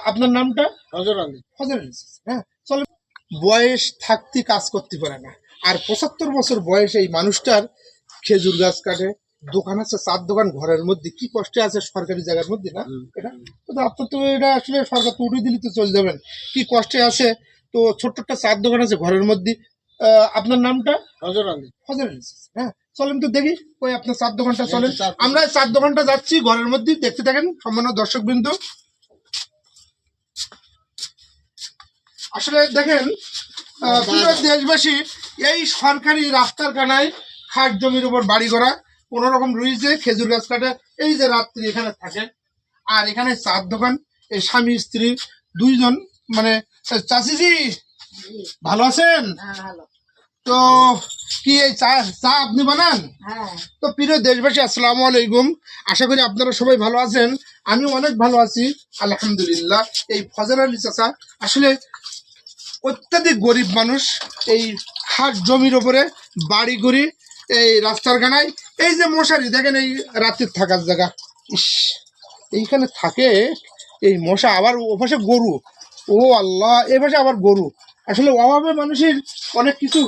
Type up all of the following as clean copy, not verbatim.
আপনার নামটা? হজর আলী। হজর আলী। হ্যাঁ, চলে। বয়স থাকতে কাজ করতে পারে না, আর 75 বছর বয়সে এই মানুষটার খেজুর গাছ কাটে, দোকান আছে, চার দোকান ঘরের মধ্যে, কি কষ্টে আছে সরকারি জায়গার মধ্যে না এটা। তো আপনার তো এটা আসলে সরকার তো উঠে দিলে তো চলে যাবেন, কি কষ্টে আছে। তো ছোট্ট একটা চার দোকান আছে ঘরের মধ্যে। আপনার নামটা? হজর আলী। হজর আলী। হ্যাঁ, চলেন তো দেখি ওই আপনার চার দোকানটা, চলেন আমরা চার দোকানটা যাচ্ছি ঘরের মধ্যে, দেখতে থাকেন সম্মানীয় দর্শক বিন্দু। আসলে দেখেন দেশবাসী, এই সরকারি রাস্তার কানায় খাট জমির উপর বাড়ি করা, কোন রকম রয়েছে খেজুর গাছ কাটে, এই যে রাত্রি এখানে থাকে। আর এখানে চার দোকান, এই স্বামী স্ত্রী দুইজন, মানে চাষিজি ভালো আছেন তো? কি এই চা চা আপনি বানান? তো প্রিয় দেশবাসী, আসসালামু আলাইকুম, আশা করি আপনারা সবাই ভালো আছেন। আমি অনেক ভালো আছি আলহামদুলিল্লাহ। এই ফজর আলী চাচা আসলে অত্যাধিক গরিব মানুষ, এই হাট জমির ওপরে বাড়ি করি, এই রাস্তার গানায়। এই যে মশারি দেখেন, এই রাত্রির থাকার জায়গা, ইস এইখানে থাকে এই মশা, আবার ওপাশে গরু, ও আল্লাহ, এ পাশে আবার গরু। আসলে অভাবে মানুষের অনেক কিছু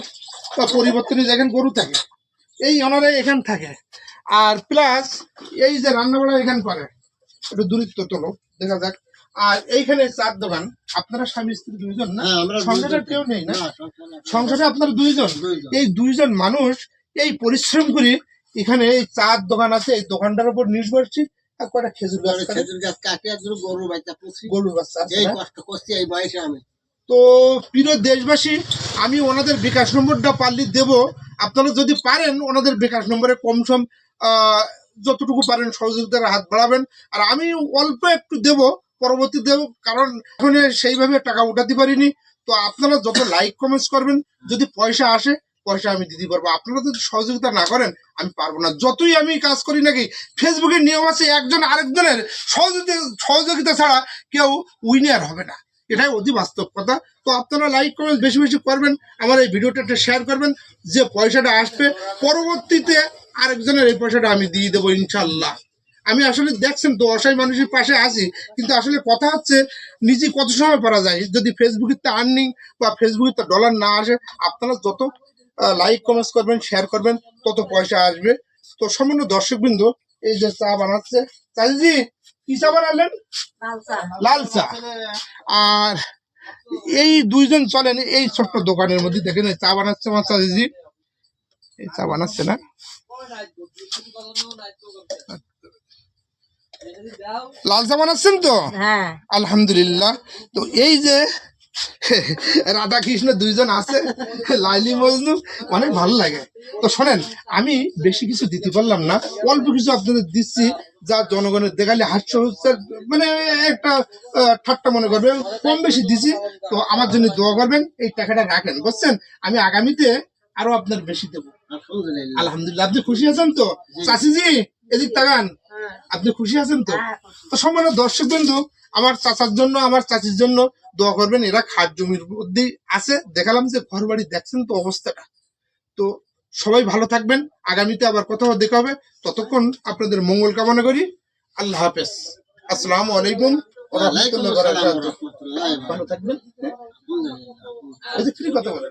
পরিবর্তনে দেখেন গরু থাকে, এই ওনারা এখান থাকে। আর প্লাস এই যে রান্না বাড়া এখান করে, একটু দূরত্ব তোলো দেখা যাক। আর এইখানে চার দোকান, আপনারা স্বামী স্ত্রী দুইজন না? সংসারে কেউ নেই না? সংসারে আপনারা দুইজন। এই দুইজন মানুষ এই পরিশ্রম করি, এখানে এই চার দোকান আছে, এই দোকানটার উপর নির্ভরশীল। আর কয়টা খেজুর গাছ কাটে, গরুর বাচ্চা আছে। তো প্রিয় দেশবাসী, আমি ওনাদের বিকাশ নম্বরটা পারলে দেব, আপনারা যদি পারেন ওনাদের বিকাশ নম্বরে কমসম যতটুকু পারেন সহযোগিতার হাত বাড়াবেন। আর আমি অল্প একটু দেব, পরবর্তী দেব, কারণ এখন সেইভাবে টাকা উঠাতে পারিনি। তো আপনারা যত লাইক কমেন্টস করবেন, যদি পয়সা আসে পয়সা আমি দিতে পারবো, আপনারা যদি সহযোগিতা না করেন আমি পারবো না। যতই আমি কাজ করি নাকি, ফেসবুকের নিয়ম আছে, একজন আরেকজনের সহযোগিতা ছাড়া কেউ উইনার হবে না, এটাই অতি বাস্তব কথা। তো আপনারা লাইক কমেন্ট বেশি বেশি করবেন, আমার এই ভিডিওটা একটা শেয়ার করবেন, যে পয়সাটা আসবে পরবর্তীতে আরেকজনের এই পয়সাটা আমি দিয়ে দেবো ইনশাল্লাহ। আমি আসলে দেখছেন তো অসহায় মানুষের পাশে আছি, কিন্তু আসলে কথা হচ্ছে নিজে কত সময় পারা যায়, যদি ফেসবুকের তো আর্নিং বা ফেসবুকের তো ডলার না আসে, আপনারা যত লাইক কমেন্টস করবেন, শেয়ার করবেন, তত পয়সা আসবে। তো সামান্য দর্শকবৃন্দ, এই যে চা বানাচ্ছে, চাচিজি কি চা বানালেন? লাল চা। আর এই দুইজন চলেন এই ছোট্ট দোকানের মধ্যে, দেখেন চা বানাচ্ছে আমার চাচিজি, এই চা বানাচ্ছে না, লাল চা বানাচ্ছেন তো? আলহামদুলিল্লাহ। তো এই যে রাধা কৃষ্ণ দুইজন আছে, লাইলি মজনু, অনেক ভালো লাগে। তো শোনেন, আমি বেশি কিছু দিতে পারলাম না, অল্প কিছু আপনাদের দিচ্ছি, যা জনগণের দেখালে হাস্য হচ্ছে, মানে একটা ঠাট্টা মনে করবেন, কম বেশি দিছি। তো আমার জন্য দোয়া করবেন, এই টাকাটা রাখেন, বুঝছেন? আমি আগামীতে আরো আপনার বেশি দেবো আলহামদুলিল্লাহ। আপনি খুশি আছেন তো চাচিজি? এদিক তাকান, আপনি খুশি আছেন তো? তো সম্মানীয় দর্শক বন্ধু, আমার চাচার জন্য, আমার চাচির জন্য দোয়া করবেন। এরা খাট জমির মধ্যেই আছে, দেখালাম যে ঘর বাড়ি, দেখছেন তো অবস্থাটা। তো সবাই ভালো থাকবেন, আগামীতে আবার কোথাও দেখা হবে, ততক্ষণ আপনাদের মঙ্গল কামনা করি। আল্লাহ হাফেজ, আসসালামু আলাইকুম রাহমাতুল্লাহি ওয়া বারাকাতুহু। ভালো থাকবেন। কথা বলেন।